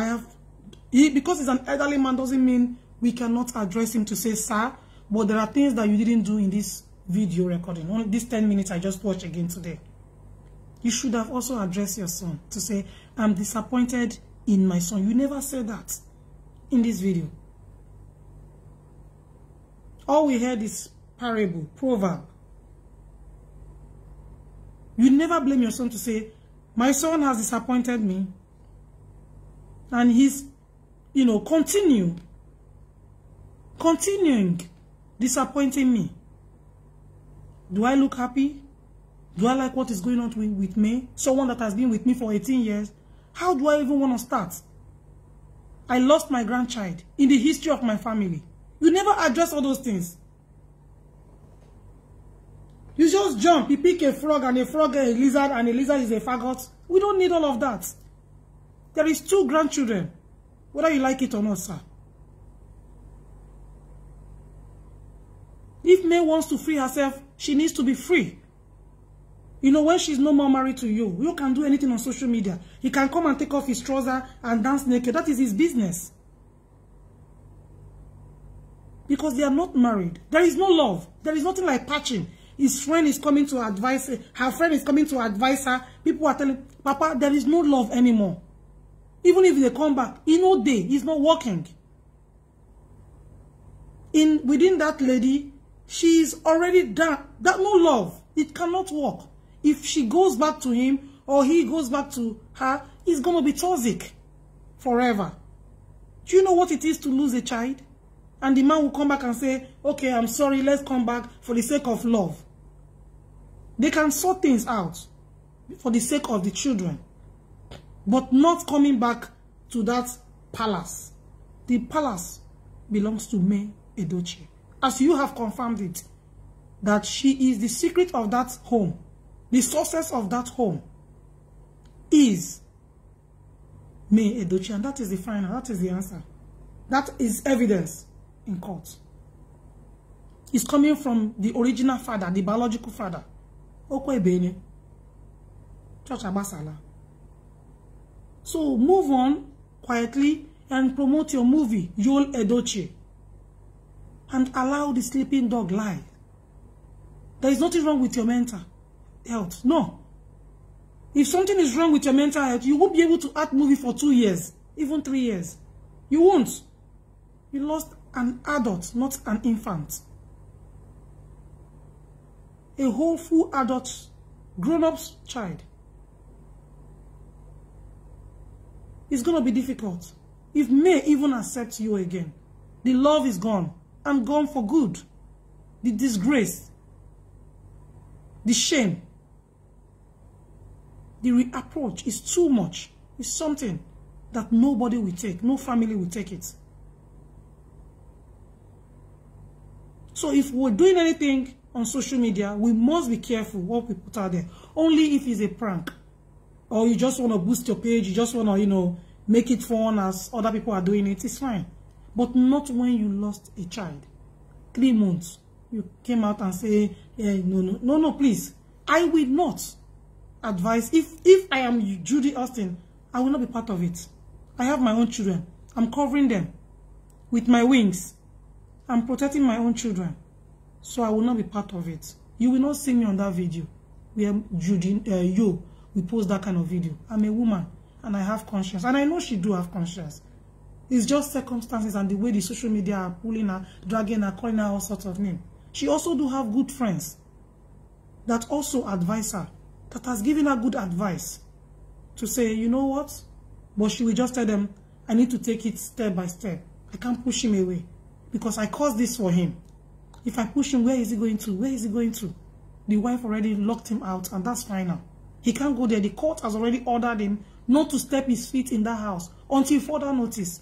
Because he's an elderly man doesn't mean we cannot address him to say, sir, but there are things that you didn't do in this video recording. Only these 10 minutes I just watched again today. You should have also addressed your son to say, I'm disappointed in my son. You never said that in this video. All we heard is parable, proverb. You never blame your son to say, my son has disappointed me. And he's, continuing disappointing me. Do I look happy? Do I like what is going on with me? Someone that has been with me for 18 years. How do I even want to start? I lost my grandchild in the history of my family. You never address all those things. You just jump. You pick a frog and a frog is a lizard and a lizard is a faggot. We don't need all of that. There is 2 grandchildren. Whether you like it or not, sir. If May wants to free herself, she needs to be free. When she's no more married to you, you can do anything on social media. He can come and take off his trouser and dance naked. That is his business. Because they are not married. There is no love. There is nothing like patching. His friend is coming to advise her. Her friend is coming to advise her. People are telling, Papa, there is no love anymore. Even if they come back, he's not working. Within that lady, she's already done. That no love. It cannot work. If she goes back to him or he goes back to her, it's going to be toxic forever. Do you know what it is to lose a child? And the man will come back and say, okay, I'm sorry, let's come back for the sake of love. They can sort things out for the sake of the children, but not coming back to that palace. The palace belongs to May Edochie. As you have confirmed it, that she is the secret of that home. The sources of that home is May Edochie, and that is the final, that is the answer. That is evidence in court. It's coming from the original father, the biological father. Okwebene. Church Abasala. So move on quietly and promote your movie, Yul Edochie. And allow the sleeping dog lie. There is nothing wrong with your mental health. No. If something is wrong with your mental health, you won't be able to act movie for 2 years, even 3 years. You won't. You lost an adult, not an infant. A whole full adult, grown-up child. It's going to be difficult. If May even accepts you again, the love is gone, and gone for good. The disgrace, the shame, the reapproach is too much. It's something that nobody will take. No family will take it. So if we're doing anything on social media, we must be careful what we put out there. Only if it's a prank. Or you just want to boost your page. You just want to, make it fun as other people are doing it. It's fine. But not when you lost a child. 3 months. You came out and say, no, please. I will not advise. If I am Judyaustin, I will not be part of it. I have my own children. I'm covering them with my wings. I'm protecting my own children. So I will not be part of it. You will not see me on that video where Judy, we post that kind of video. I'm a woman and I have conscience. And I know she do have conscience. It's just circumstances and the way the social media are pulling her, dragging her, calling her all sorts of names. She also do have good friends that also advise her, that has given her good advice to say, you know what? But she will just tell them, I need to take it step by step. I can't push him away because I caused this for him. If I push him, where is he going to? Where is he going to? The wife already locked him out and that's final. He can't go there. The court has already ordered him not to step his feet in that house until further notice.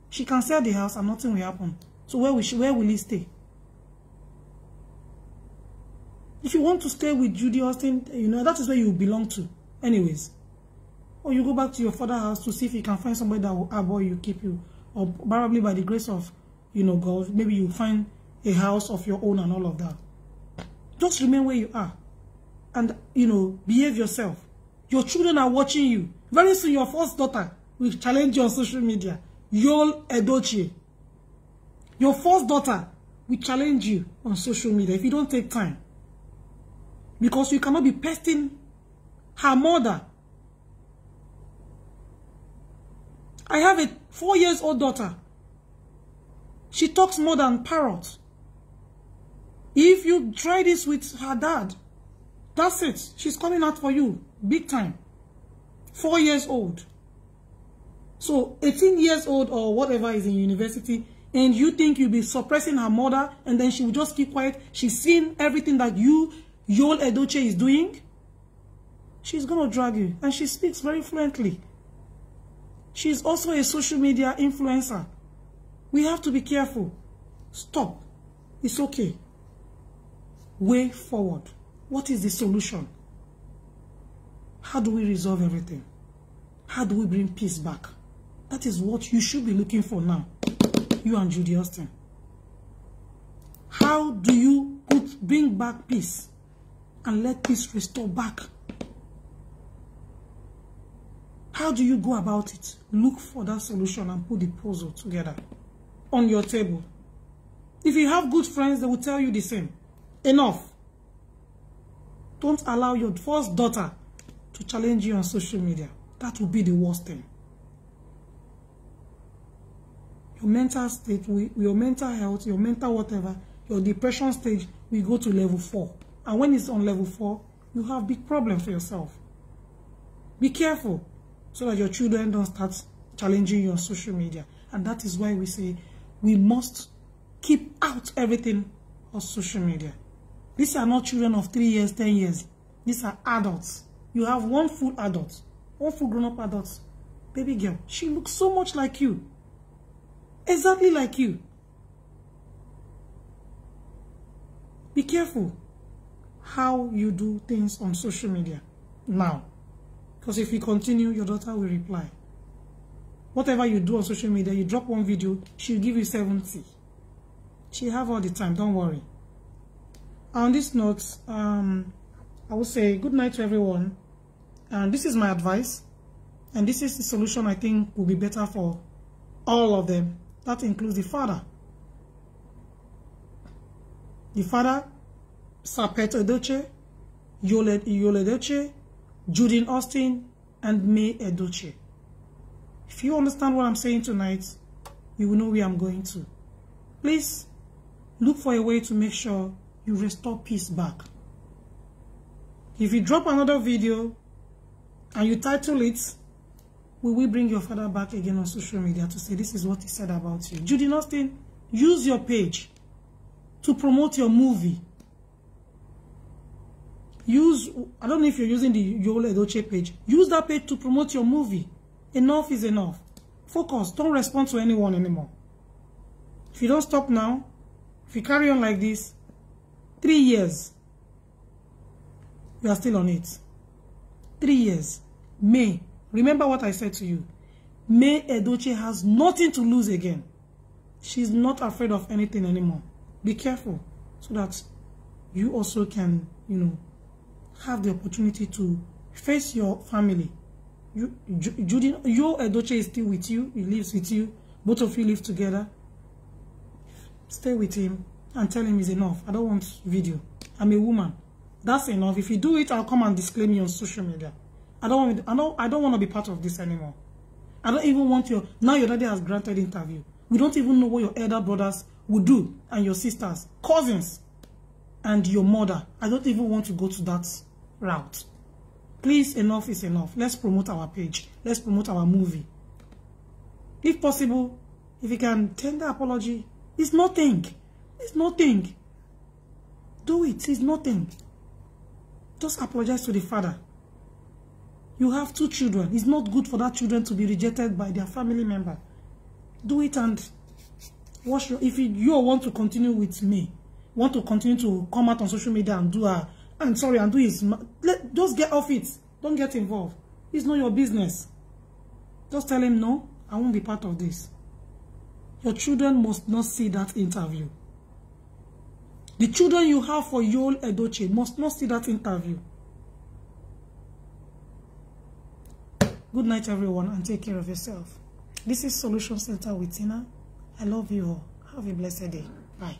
She can sell the house and nothing will happen. So where will he stay? If you want to stay with Judyaustin, that is where you belong to. Anyways. Or you go back to your father's house to see if you can find somebody that will abhor you, keep you. Or probably by the grace of, God, maybe you find a house of your own and all of that. Just remain where you are. And, behave yourself. Your children are watching you. Very soon your first daughter will challenge you on social media. Yul Edochie. Your first daughter will challenge you on social media if you don't take time. Because you cannot be pesting her mother. I have a 4-year-old daughter. She talks more than parrot. If you try this with her dad, that's it. She's coming out for you. Big time. 4 years old. So 18 years old or whatever is in university, and you think you'll be suppressing her mother and then she will just keep quiet. She's seen everything that you, Yul Edochie, is doing. She's going to drag you. And she speaks very fluently. She's also a social media influencer. We have to be careful. Stop. It's okay. Way forward. What is the solution? How do we resolve everything? How do we bring peace back? That is what you should be looking for now. You and Judyaustin. How do you bring back peace and let peace restore back? How do you go about it? Look for that solution and put the puzzle together on your table. If you have good friends, they will tell you the same. Enough. Don't allow your first daughter to challenge you on social media. That will be the worst thing. Your mental state, your mental health, your mental whatever, your depression stage will go to level 4. And when it's on level 4, you have big problem for yourself. Be careful so that your children don't start challenging you on social media. And that is why we say we must keep out everything on social media. These are not children of 3 years, 10 years. These are adults. You have one full adult, one full grown-up adult. Baby girl, she looks so much like you. Exactly like you. Be careful how you do things on social media now. Because if you continue, your daughter will reply. Whatever you do on social media, you drop one video, she'll give you 70. She'll have all the time, don't worry. On this note, I will say good night to everyone. And this is my advice. And this is the solution I think will be better for all of them. That includes the father. The father, Edochie, Yul Edochie, Judyaustin1 May YulEdochie. If you understand what I'm saying tonight, you will know where I'm going to. Please look for a way to make sure you restore peace back. If you drop another video and you title it, will we bring your father back again on social media to say this is what he said about you? Judyaustin, use your page to promote your movie. I don't know if you're using the Yul Edochie page. Use that page to promote your movie. Enough is enough. Focus. Don't respond to anyone anymore. If you don't stop now, if you carry on like this, 3 years, you are still on it. 3 years. May. Remember what I said to you. May Edochie has nothing to lose again. She's not afraid of anything anymore. Be careful so that you also can, have the opportunity to face your family. Yul Edochie is still with you. He lives with you. Both of you live together. Stay with him and tell him it's enough. I don't want video. I'm a woman. That's enough. If you do it, I'll come and disclaim you on social media. I don't want to be part of this anymore. I don't even want now your daddy has granted interview. We don't even know what your elder brothers would do, and your sisters, cousins, and your mother. I don't even want to go to that route. Please, enough is enough. Let's promote our page. Let's promote our movie. If possible, if you can tender apology, it's nothing. It's nothing. Do it. It's nothing. Just apologize to the father. You have 2 children. It's not good for that children to be rejected by their family member. Do it and wash your... If you want to continue with me, want to continue to come out on social media and do his... Just get off it. Don't get involved. It's not your business. Just tell him, no, I won't be part of this. Your children must not see that interview. The children you have for Yul Edochie must not see that interview. Good night, everyone, and take care of yourself. This is Solution Center with Tina. I love you all. Have a blessed day. Bye.